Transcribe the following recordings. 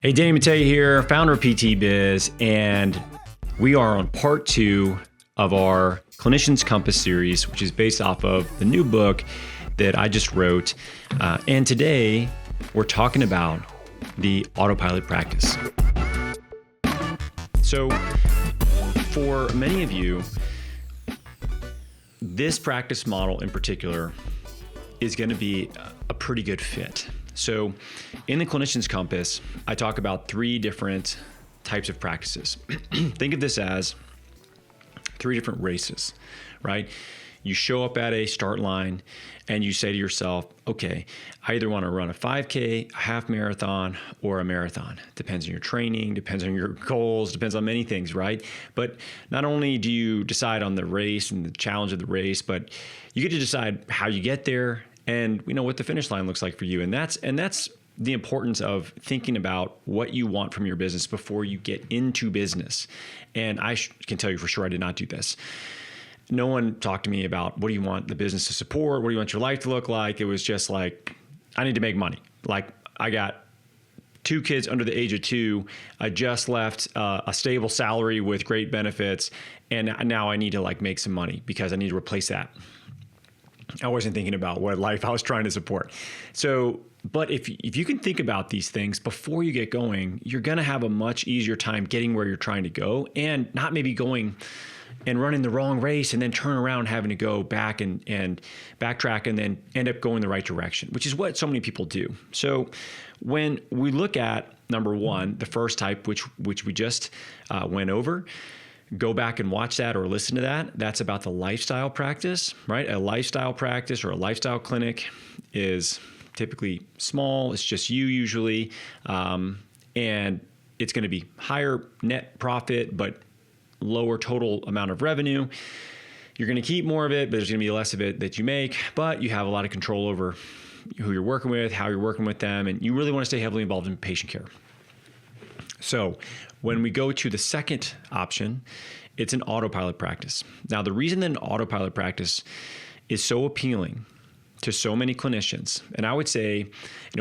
Hey, Danny Matta here, founder of PT Biz, and we are on part 2 of our Clinicians Compass series, which is based off of the new book that I just wrote. And today we're talking about the Autopilot Practice. So for many of you, this practice model in particular is going to be a pretty good fit. So in the Clinicians Compass, I talk about 3 different types of practices. Think of this as 3 different races, right? You show up at a start line and you say to yourself, okay, I either want to run a 5K, a half marathon, or a marathon. Depends on your training, depends on your goals, depends on many things, right? But not only do you decide on the race and the challenge of the race, but you get to decide how you get there and what the finish line looks like for you. And that's the importance of thinking about what you want from your business before you get into business. And I can tell you for sure I did not do this. No one talked to me about what do you want the business to support? What do you want your life to look like? It was just like, I need to make money. Like, I got 2 kids under the age of 2. I just left a stable salary with great benefits. And now I need to make some money because I need to replace that. I wasn't thinking about what life I was trying to support. So, but if you can think about these things before you get going, you're going to have a much easier time getting where you're trying to go and not maybe going and running the wrong race and then turn around having to go back and backtrack and then end up going the right direction, which is what so many people do. So when we look at number 1, the first type, which we just went over, go back and watch that or listen to that. That's about the lifestyle practice, right? A lifestyle practice or a lifestyle clinic is typically small. It's just you usually. And it's going to be higher net profit, but lower total amount of revenue. You're going to keep more of it, but there's going to be less of it that you make, but you have a lot of control over who you're working with, how you're working with them, and you really want to stay heavily involved in patient care. So when we go to the second option, it's an autopilot practice. Now, the reason that an autopilot practice is so appealing to so many clinicians, and I would say,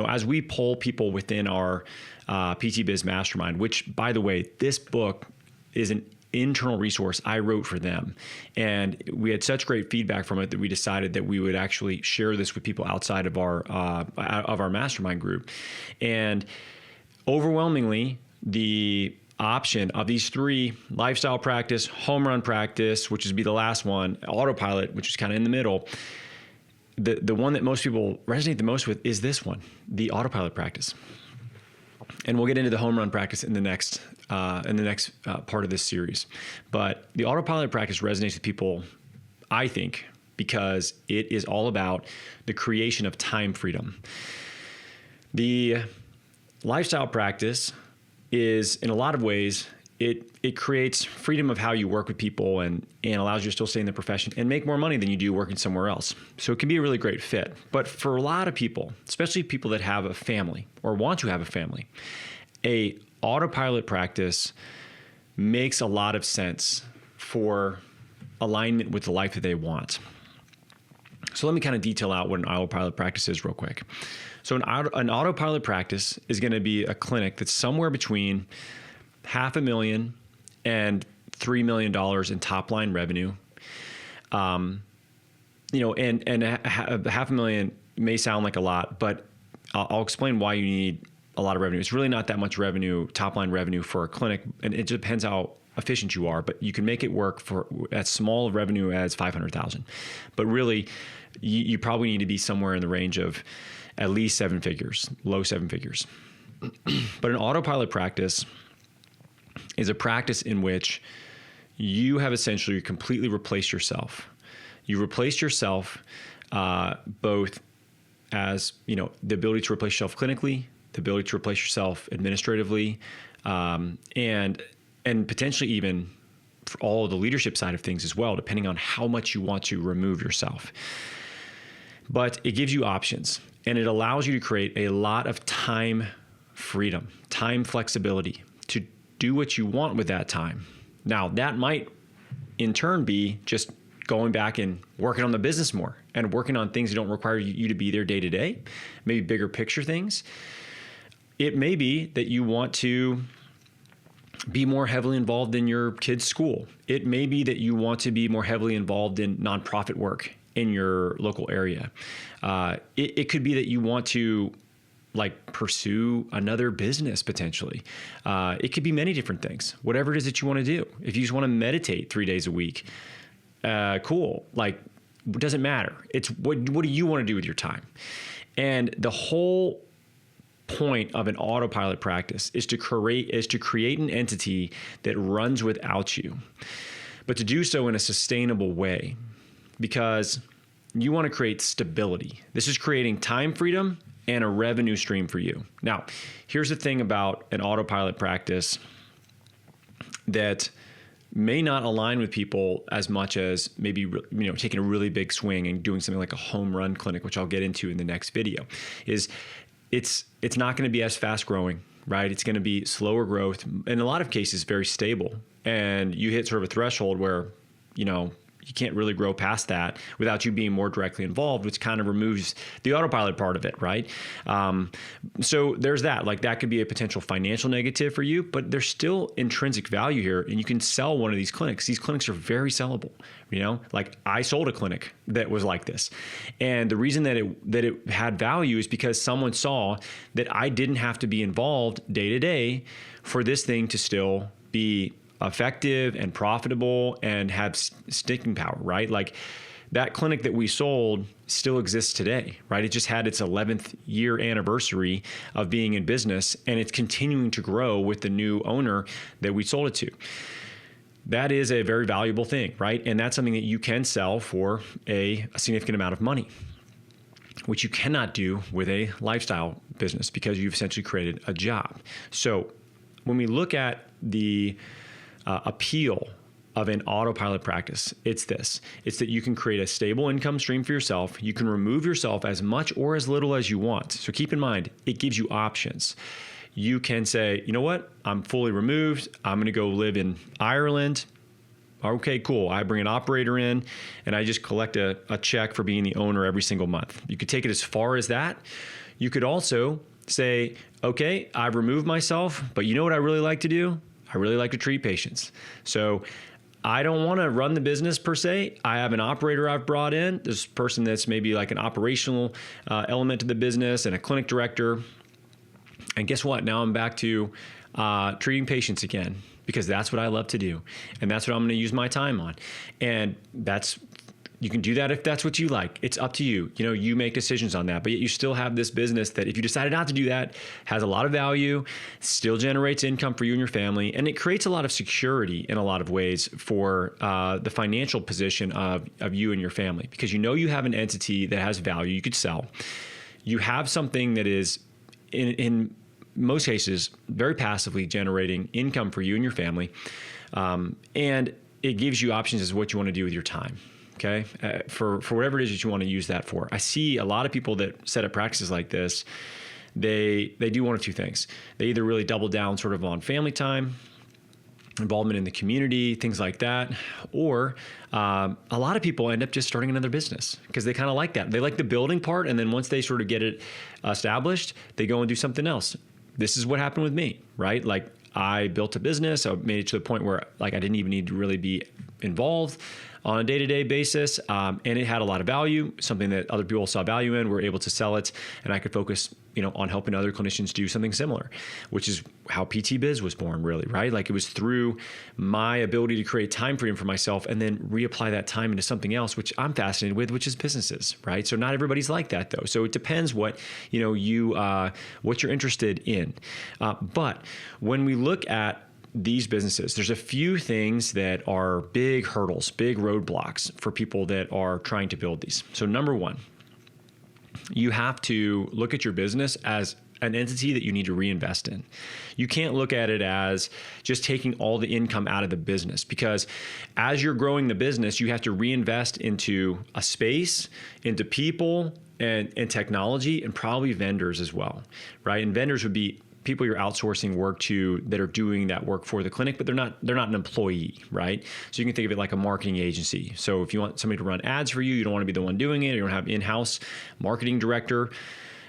as we poll people within our PT Biz Mastermind, which, by the way, this book is an internal resource I wrote for them. And we had such great feedback from it that we decided that we would actually share this with people outside of our mastermind group. And overwhelmingly, the option of these 3, lifestyle practice, home run practice, which would be the last one, autopilot, which is kind of in the middle, the one that most people resonate the most with is this one, the autopilot practice. And we'll get into the home run practice in the next part of this series. But the autopilot practice resonates with people, I think, because it is all about the creation of time freedom. The lifestyle practice is, in a lot of ways, it creates freedom of how you work with people and allows you to still stay in the profession and make more money than you do working somewhere else. So it can be a really great fit. But for a lot of people, especially people that have a family or want to have a family, a autopilot practice makes a lot of sense for alignment with the life that they want. So let me kind of detail out what an autopilot practice is real quick. So an autopilot practice is going to be a clinic that's somewhere between $500,000 and $3 million in top line revenue. And $500,000 may sound like a lot, but I'll explain why you need a lot of revenue. It's really not that much revenue, top line revenue for a clinic, and it depends how efficient you are, but you can make it work for as small revenue as $500,000. But really, you probably need to be somewhere in the range of at least 7 figures, low 7 figures. But an autopilot practice is a practice in which you have essentially completely replaced yourself. You replaced yourself both as, the ability to replace yourself clinically, the ability to replace yourself administratively, and potentially even for all of the leadership side of things as well, depending on how much you want to remove yourself. But it gives you options, and it allows you to create a lot of time freedom, time flexibility to do what you want with that time. Now, that might in turn be just going back and working on the business more and working on things that don't require you to be there day to day, maybe bigger picture things. It may be that you want to be more heavily involved in your kids' school. It may be that you want to be more heavily involved in nonprofit work in your local area. It could be that you want to pursue another business potentially. It could be many different things, whatever it is that you want to do. If you just want to meditate 3 days a week, cool. It doesn't matter. It's what do you want to do with your time? And the whole point of an autopilot practice is to create an entity that runs without you, but to do so in a sustainable way, because you want to create stability. This is creating time freedom and a revenue stream for you. Now, here's the thing about an autopilot practice that may not align with people as much as maybe taking a really big swing and doing something like a home run clinic, which I'll get into in the next video, is it's not going to be as fast growing, right? It's going to be slower growth, in a lot of cases very stable. And you hit sort of a threshold where, you can't really grow past that without you being more directly involved, which kind of removes the autopilot part of it, right? So there's that. That could be a potential financial negative for you, but there's still intrinsic value here, and you can sell one of these clinics. These clinics are very sellable. I sold a clinic that was like this, and the reason that it had value is because someone saw that I didn't have to be involved day to day for this thing to still be effective and profitable and have sticking power, right? That clinic that we sold still exists today, right? It just had its 11th year anniversary of being in business, and it's continuing to grow with the new owner that we sold it to. That is a very valuable thing, right? And that's something that you can sell for a significant amount of money, which you cannot do with a lifestyle business because you've essentially created a job. So when we look at the appeal of an autopilot practice, it's this. It's that you can create a stable income stream for yourself. You can remove yourself as much or as little as you want. So keep in mind, it gives you options. You can say, you know what? I'm fully removed. I'm going to go live in Ireland. Okay, cool. I bring an operator in and I just collect a check for being the owner every single month. You could take it as far as that. You could also say, okay, I've removed myself, but you know what I really like to do? I really like to treat patients. So I don't want to run the business per se. I have an operator I've brought in, this person that's maybe like an operational element to the business, and a clinic director. And guess what? Now I'm back to treating patients again, because that's what I love to do. And that's what I'm going to use my time on. And you can do that if that's what you like. It's up to you. You make decisions on that, but yet you still have this business that, if you decided not to do that, has a lot of value, still generates income for you and your family, and it creates a lot of security in a lot of ways for the financial position of you and your family, because you have an entity that has value you could sell. You have something that is, in most cases, very passively generating income for you and your family, and it gives you options as to what you want to do with your time. Okay, for whatever it is that you want to use that for. I see a lot of people that set up practices like this. They do one of two things. They either really double down sort of on family time, involvement in the community, things like that, or a lot of people end up just starting another business because they kind of like that. They like the building part, and then once they sort of get it established, they go and do something else. This is what happened with me, right? I built a business. I made it to the point where I didn't even need to really be involved on a day-to-day basis. And it had a lot of value, something that other people saw value in, were able to sell it. And I could focus, on helping other clinicians do something similar, which is how PT Biz was born, really, right? It was through my ability to create time freedom for myself and then reapply that time into something else, which I'm fascinated with, which is businesses, right? So not everybody's like that though. So it depends what, what you're interested in. But when we look at these businesses, there's a few things that are big hurdles, big roadblocks for people that are trying to build these. So number one, you have to look at your business as an entity that you need to reinvest in. You can't look at it as just taking all the income out of the business, because as you're growing the business, you have to reinvest into a space, into people, and technology, and probably vendors as well, right? And vendors would be people you're outsourcing work to that are doing that work for the clinic, but they're not an employee, right? So you can think of it like a marketing agency. So if you want somebody to run ads for you, you don't want to be the one doing it. You don't have in-house marketing director.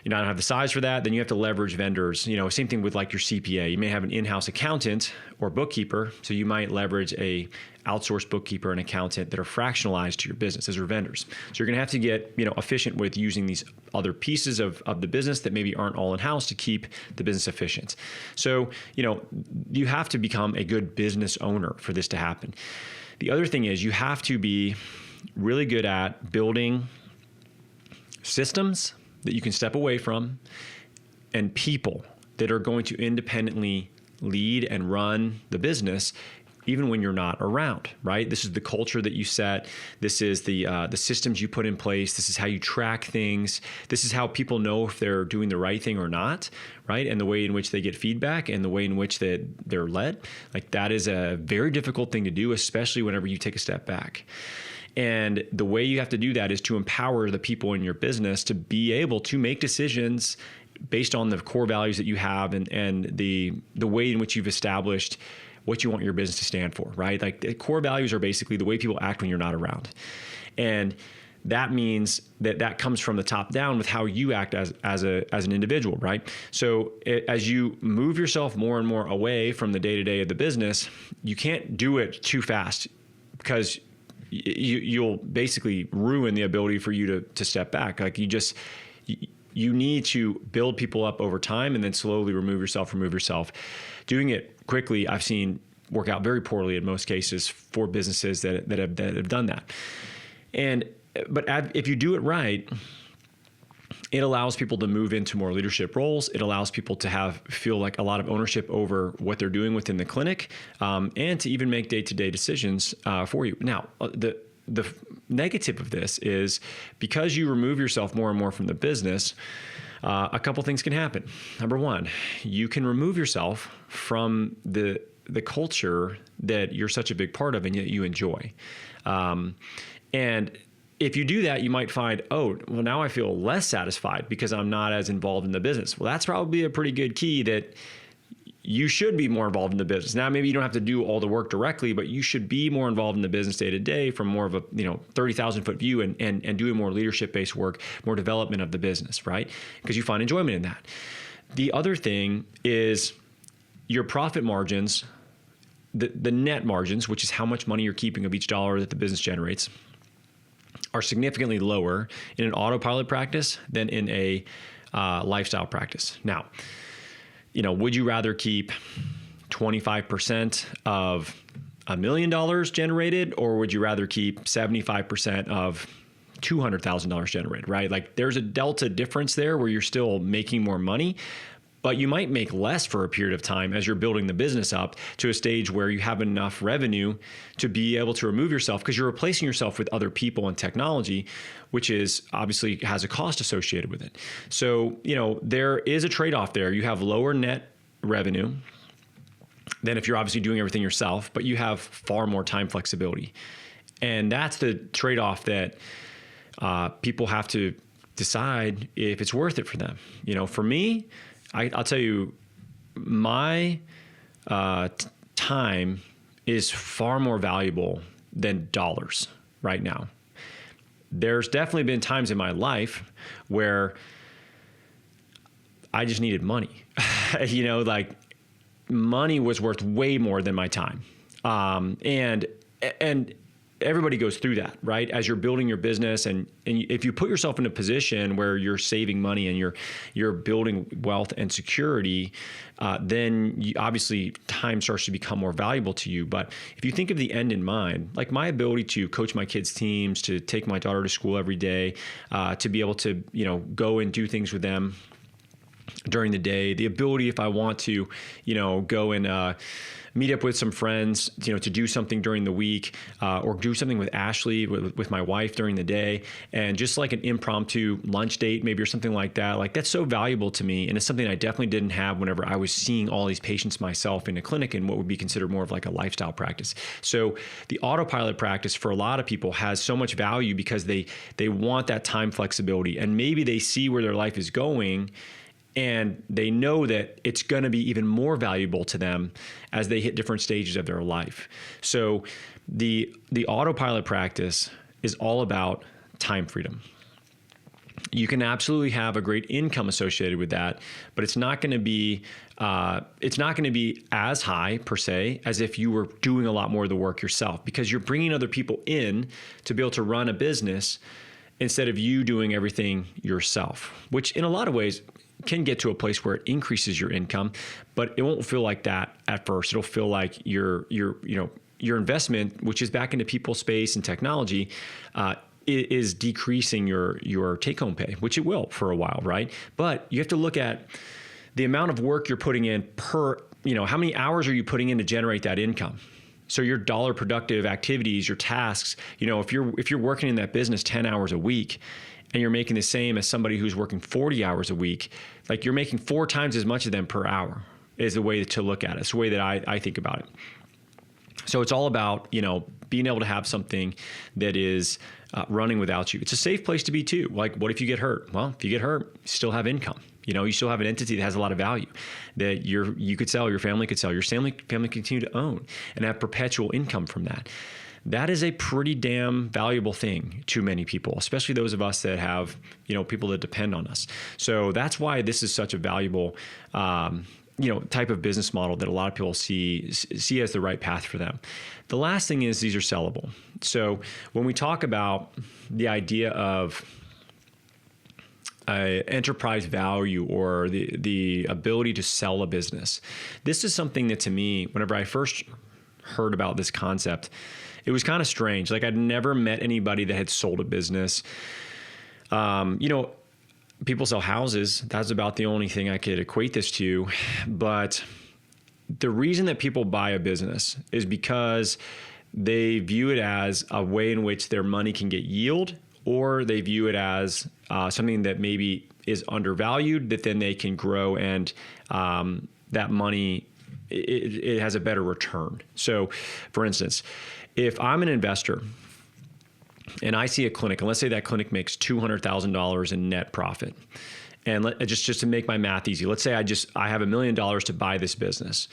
you don't have the size for that, then you have to leverage vendors. Same thing with like your CPA. You may have an in-house accountant or bookkeeper, so you might leverage a outsourced bookkeeper and accountant that are fractionalized to your business as your vendors. So you're going to have to get efficient with using these other pieces of the business that maybe aren't all in-house to keep the business efficient. So you have to become a good business owner for this to happen. The other thing is you have to be really good at building systems that you can step away from and people that are going to independently lead and run the business even when you're not around, right? This is the culture that you set. This is the systems you put in place. This is how you track things. This is how people know if they're doing the right thing or not, right? And the way in which they get feedback and the way in which they're led. Like that is a very difficult thing to do, especially whenever you take a step back. And the way you have to do that is to empower the people in your business to be able to make decisions based on the core values that you have and the way in which you've established what you want your business to stand for, right? Like the core values are basically the way people act when you're not around. And that means that comes from the top down with how you act as an individual, right? So as you move yourself more and more away from the day-to-day of the business, you can't do it too fast because you'll basically ruin the ability for you to step back. Like you need to build people up over time and then slowly remove yourself. Doing it quickly, I've seen work out very poorly in most cases for businesses that have done that. But if you do it right, it allows people to move into more leadership roles. It allows people to feel like a lot of ownership over what they're doing within the clinic, and to even make day-to-day decisions for you. Now, the negative of this is because you remove yourself more and more from the business, a couple things can happen. Number one, you can remove yourself from the culture that you're such a big part of and yet you enjoy. And if you do that, you might find, now I feel less satisfied because I'm not as involved in the business. Well, that's probably a pretty good key that you should be more involved in the business. Now, maybe you don't have to do all the work directly, but you should be more involved in the business day to day from more of a 30,000 foot view and doing more leadership-based work, more development of the business, right? Because you find enjoyment in that. The other thing is your profit margins, the net margins, which is how much money you're keeping of each dollar that the business generates, are significantly lower in an autopilot practice than in a lifestyle practice. Now, would you rather keep 25% of $1 million generated, or would you rather keep 75% of $200,000 generated, right? Like there's a delta difference there where you're still making more money, but you might make less for a period of time as you're building the business up to a stage where you have enough revenue to be able to remove yourself because you're replacing yourself with other people and technology, which is obviously has a cost associated with it. So, there is a trade-off there. You have lower net revenue than if you're obviously doing everything yourself, but you have far more time flexibility. And that's the trade-off that people have to decide if it's worth it for them. For me, I'll tell you, my time is far more valuable than dollars right now. There's definitely been times in my life where I just needed money. Like money was worth way more than my time. And everybody goes through that, right? As you're building your business, and if you put yourself in a position where you're saving money and you're building wealth and security, then obviously time starts to become more valuable to you. But if you think of the end in mind, like my ability to coach my kids' teams, to take my daughter to school every day, to be able to go and do things with them during the day, the ability, if I want to, go and meet up with some friends, to do something during the week, or do something with Ashley, with my wife during the day, and just like an impromptu lunch date maybe or something like that. Like that's so valuable to me. And it's something I definitely didn't have whenever I was seeing all these patients myself in a clinic and what would be considered more of like a lifestyle practice. So the autopilot practice for a lot of people has so much value because they want that time flexibility, and maybe they see where their life is going and they know that it's going to be even more valuable to them as they hit different stages of their life. So the autopilot practice is all about time freedom. you can absolutely have a great income associated with that, but it's not going to be as high per se as if you were doing a lot more of the work yourself, because you're bringing other people in to be able to run a business instead of you doing everything yourself, which in a lot of ways can get to a place where it increases your income, but it won't feel like that at first. It'll feel like your investment, which is back into people, space, and technology, is decreasing your take-home pay, which it will for a while, right? But you have to look at the amount of work you're putting in per, how many hours are you putting in to generate that income? So your dollar productive activities, your tasks, if you're working in that business 10 hours a week and you're making the same as somebody who's working 40 hours a week, like you're making 4 times as much of them per hour is the way to look at it. It's the way that I think about it. So it's all about, being able to have something that is running without you. It's a safe place to be too. Like, what if you get hurt? Well, if you get hurt, you still have income. You still have an entity that has a lot of value that you could sell, your family could sell, your family continue to own and have perpetual income from that. That is a pretty damn valuable thing to many people, especially those of us that have, people that depend on us. So that's why this is such a valuable, type of business model that a lot of people see as the right path for them. The last thing is these are sellable. So when we talk about the idea of enterprise value or the ability to sell a business, this is something that to me, whenever I first heard about this concept, it was kind of strange. Like, I'd never met anybody that had sold a business. People sell houses. That's about the only thing I could equate this to. But the reason that people buy a business is because they view it as a way in which their money can get yield, or they view it as something that maybe is undervalued that then they can grow, and that money, it has a better return. So for instance, if I'm an investor and I see a clinic, and let's say that clinic makes $200,000 in net profit, and just to make my math easy, let's say I have $1 million to buy this business,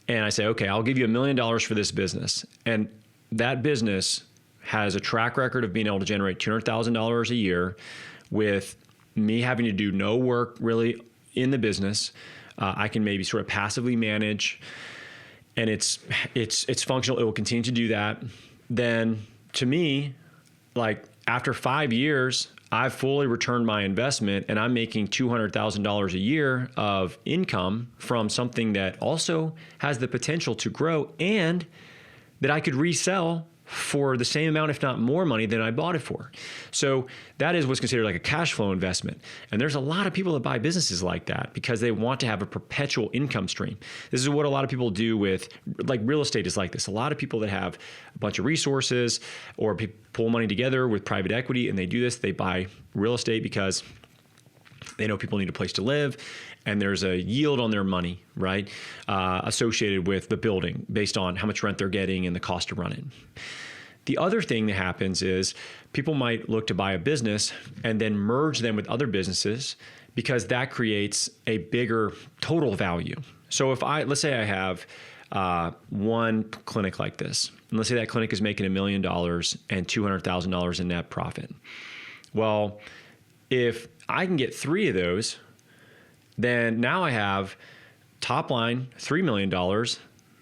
and I say, okay, I'll give you $1 million for this business, and that business has a track record of being able to generate $200,000 a year with me having to do no work really in the business. I can maybe sort of passively manage, and it's functional. It will continue to do that. Then to me, like, after 5 years, I've fully returned my investment, and I'm making $200,000 a year of income from something that also has the potential to grow and that I could resell for the same amount, if not more money than I bought it for. So that is what's considered like a cash flow investment. And there's a lot of people that buy businesses like that because they want to have a perpetual income stream. This is what a lot of people do with, like, real estate is like this. A lot of people that have a bunch of resources or pull money together with private equity, and they do this, they buy real estate because they know people need a place to live, and there's a yield on their money, right, associated with the building based on how much rent they're getting and the cost to run it. The other thing that happens is people might look to buy a business and then merge them with other businesses because that creates a bigger total value. So let's say I have one clinic like this, and let's say that clinic is making $1 million and $200,000 in net profit. Well, if I can get 3 of those, then now I have top line $3 million,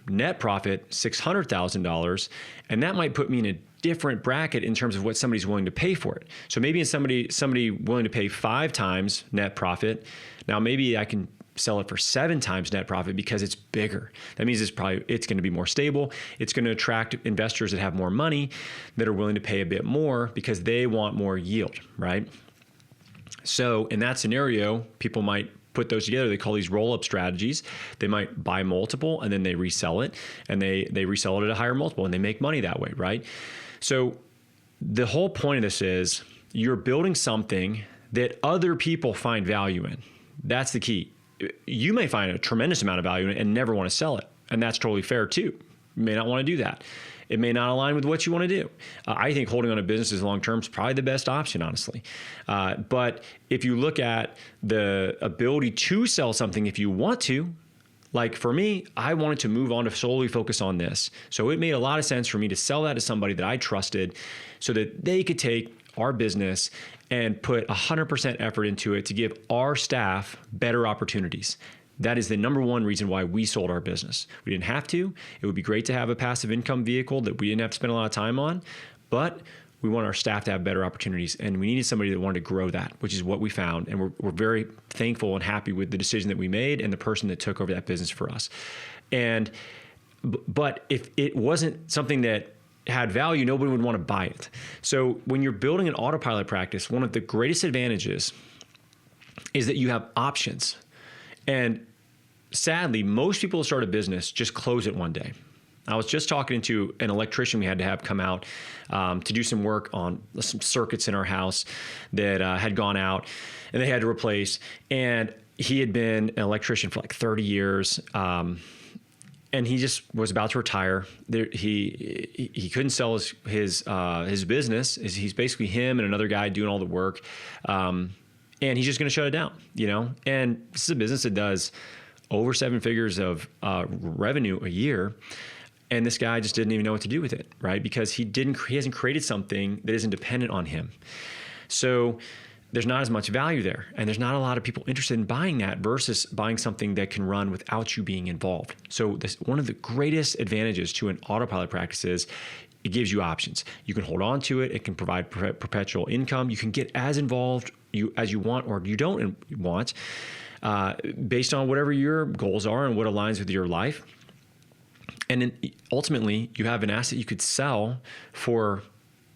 net profit $600,000, and that might put me in a different bracket in terms of what somebody's willing to pay for it. So maybe somebody willing to pay 5 times net profit, now maybe I can sell it for 7 times net profit because it's bigger. That means it's going to be more stable. It's going to attract investors that have more money that are willing to pay a bit more because they want more yield, right? So in that scenario, people might put those together. They call these roll-up strategies. They might buy multiple and then they resell it, and they resell it at a higher multiple, and they make money that way, right? So the whole point of this is you're building something that other people find value in. That's the key. You may find a tremendous amount of value in it and never want to sell it, and that's totally fair too. You may not want to do that. It may not align with what you want to do. I think holding on to businesses long-term is probably the best option, honestly. But if you look at the ability to sell something if you want to, like for me, I wanted to move on to solely focus on this. So it made a lot of sense for me to sell that to somebody that I trusted so that they could take our business and put 100% effort into it to give our staff better opportunities. That is the number one reason why we sold our business. We didn't have to. It would be great to have a passive income vehicle that we didn't have to spend a lot of time on, but we want our staff to have better opportunities, and we needed somebody that wanted to grow that, which is what we found. And we're very thankful and happy with the decision that we made and the person that took over that business for us. But if it wasn't something that had value, nobody would want to buy it. So when you're building an autopilot practice, one of the greatest advantages is that you have options. And sadly, most people who start a business just close it one day. I was just talking to an electrician we had to have come out to do some work on some circuits in our house that had gone out and they had to replace. And he had been an electrician for like 30 years. And he just was about to retire. He couldn't sell his business. He's basically him and another guy doing all the work. And he's just going to shut it down, And this is a business that does over 7 figures of revenue a year. And this guy just didn't even know what to do with it, right? Because he hasn't created something that isn't dependent on him. So there's not as much value there. And there's not a lot of people interested in buying that versus buying something that can run without you being involved. So one of the greatest advantages to an autopilot practice is it gives you options. You can hold on to it. It can provide perpetual income. You can get as involved as you want or you don't want based on whatever your goals are and what aligns with your life. And then ultimately, you have an asset you could sell for,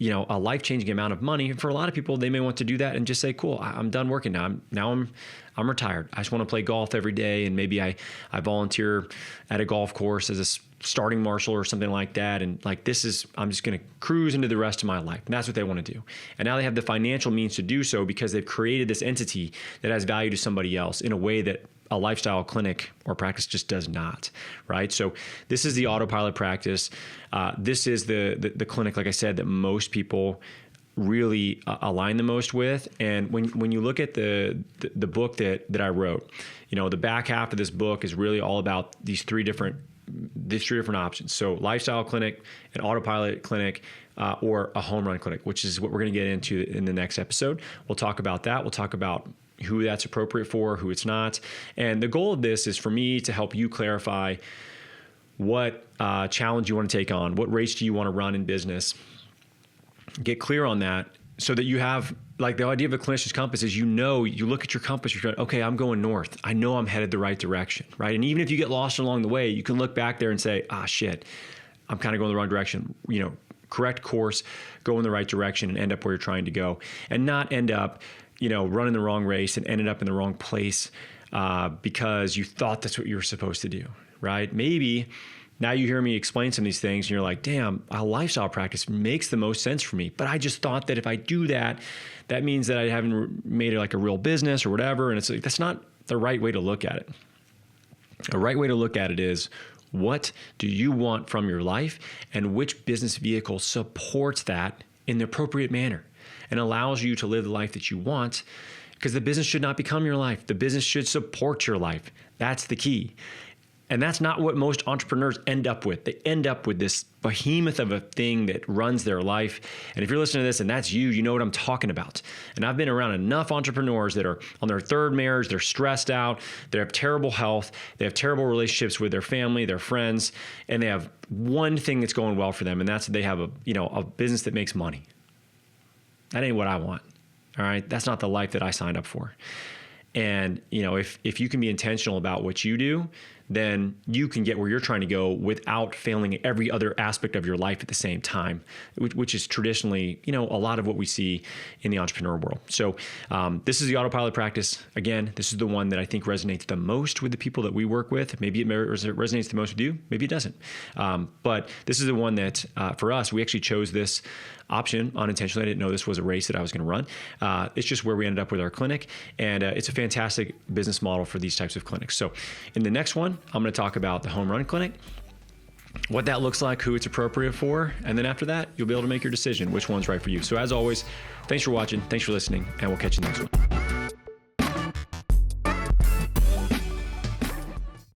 a life-changing amount of money. And for a lot of people, they may want to do that and just say, "Cool, I'm done working now. I'm retired. I just want to play golf every day, and maybe I volunteer at a golf course as a starting marshal or something like that. And I'm just going to cruise into the rest of my life." And that's what they want to do. And now they have the financial means to do so because they've created this entity that has value to somebody else in a way that a lifestyle clinic or practice just does not, right? So this is the autopilot practice. This is the clinic, like I said, that most people really align the most with. And when you look at the book that I wrote, the back half of this book is really all about these three different options. So lifestyle clinic, an autopilot clinic, or a home run clinic, which is what we're going to get into in the next episode. We'll talk about that. We'll talk about who that's appropriate for, who it's not. And the goal of this is for me to help you clarify what challenge you want to take on, what race do you want to run in business, get clear on that so that you have, like, the idea of a clinician's compass is, you look at your compass, you're going, okay, I'm going north. I know I'm headed the right direction, right? And even if you get lost along the way, you can look back there and say, shit, I'm kind of going the wrong direction. Correct course, go in the right direction and end up where you're trying to go, and not end up running the wrong race and ended up in the wrong place because you thought that's what you were supposed to do, right? Maybe now you hear me explain some of these things and you're like, damn, a lifestyle practice makes the most sense for me. But I just thought that if I do that, that means that I haven't made it like a real business or whatever. And it's like, that's not the right way to look at it. A right way to look at it is, what do you want from your life, and which business vehicle supports that in the appropriate manner and allows you to live the life that you want? Because the business should not become your life. The business should support your life. That's the key. And that's not what most entrepreneurs end up with. They end up with this behemoth of a thing that runs their life. And if you're listening to this and that's you, you know what I'm talking about. And I've been around enough entrepreneurs that are on their third marriage, they're stressed out, they have terrible health, they have terrible relationships with their family, their friends, and they have one thing that's going well for them, and that's that they have a business that makes money. That ain't what I want. All right. That's not the life that I signed up for. And, if you can be intentional about what you do, then you can get where you're trying to go without failing every other aspect of your life at the same time, which is traditionally, a lot of what we see in the entrepreneur world. So this is the autopilot practice. Again, this is the one that I think resonates the most with the people that we work with. Maybe it resonates the most with you. Maybe it doesn't. But this is the one that for us, we actually chose this option unintentionally. I didn't know this was a race that I was going to run. It's just where we ended up with our clinic. And it's a fantastic business model for these types of clinics. So in the next one, I'm going to talk about the home run clinic, what that looks like, who it's appropriate for. And then after that, you'll be able to make your decision which one's right for you. So as always, thanks for watching. Thanks for listening. And we'll catch you next one.